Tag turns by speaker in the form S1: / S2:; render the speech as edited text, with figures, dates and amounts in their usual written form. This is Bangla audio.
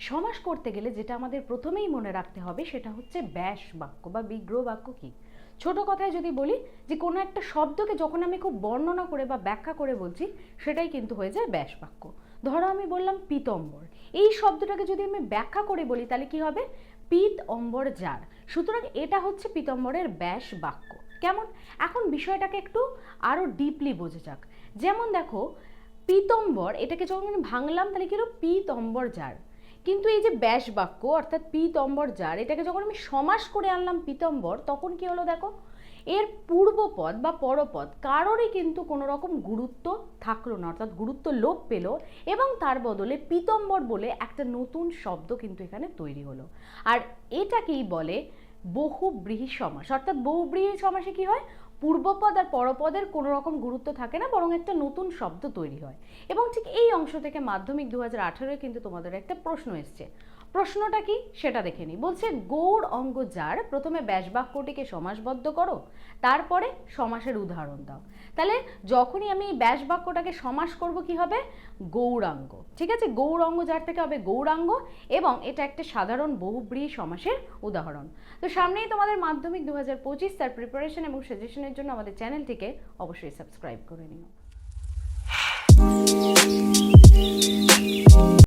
S1: সমাস করতে গেলে যেটা আমাদের প্রথমেই মনে রাখতে হবে সেটা হচ্ছে ব্যাস বাক্য বা বিগ্রহ বাক্য কি। ছোট কথায় যদি বলি যে কোনো একটা শব্দকে যখন আমি খুব বর্ণনা করে বা ব্যাখ্যা করে বলছি সেটাই কিন্তু হয়ে যায় ব্যাস বাক্য। ধরো আমি বললাম পীতম্বর, এই শব্দটাকে যদি আমি ব্যাখ্যা করে বলি তাহলে কি হবে, পীত অম্বর যার। সুতরাং এটা হচ্ছে পীতম্বরের ব্যাস বাক্য। কেমন, এখন বিষয়টাকে একটু আরো ডিপলি বোঝা যাক। যেমন দেখো, পীতম্বর এটাকে যখন আমি ভাঙলাম তাহলে কি হলো, পীতম্বর যার। কিন্তু এই যে ব্যাস বাক্য অর্থাৎ পীতম্বর যার, এটাকে যখন আমি সমাস করে আনলাম পীতম্বর, তখন কি হলো দেখো, এর পূর্বপদ বা পরপদ কারোরই কিন্তু কোনো রকম গুরুত্ব থাকলো না, অর্থাৎ গুরুত্ব লোপ পেল, এবং তার বদলে পীতম্বর বলে একটা নতুন শব্দ কিন্তু এখানে তৈরি হলো। আর এটাকেই বলে বহুব্রীহি সমাস। অর্থাৎ বহুব্রীহি সমাসে কি হয়, পূর্বপদ আর পরপদের কোনো রকম গুরুত্ব থাকে না, বরং একটা নতুন শব্দ তৈরি হয়। এবং ঠিক এই অংশ থেকে মাধ্যমিক 2018 কিন্তু তোমাদের একটা প্রশ্ন এসছে। প্রশ্নটা কি সেটা দেখে নিই। বলছে গৌড় অঙ্গ যার, প্রথমে ব্যাস বাক্যটিকে সমাসবদ্ধ করো, তারপরে সমাসের উদাহরণ দাও। তাহলে যখনই আমি ব্যাস বাক্যটাকে সমাস করব কি হবে, গৌরাঙ্গ। ঠিক আছে, গৌরাঙ্গ যার থেকে হবে গৌরাঙ্গ, এবং এটা একটা সাধারণ বহুব্রীহি সমাসের উদাহরণ। তো সামনেই তোমাদের মাধ্যমিক 2025, তার প্রিপারেশন এবং সাজেশনের জন্য আমাদের চ্যানেলটিকে অবশ্যই সাবস্ক্রাইব করে নিও।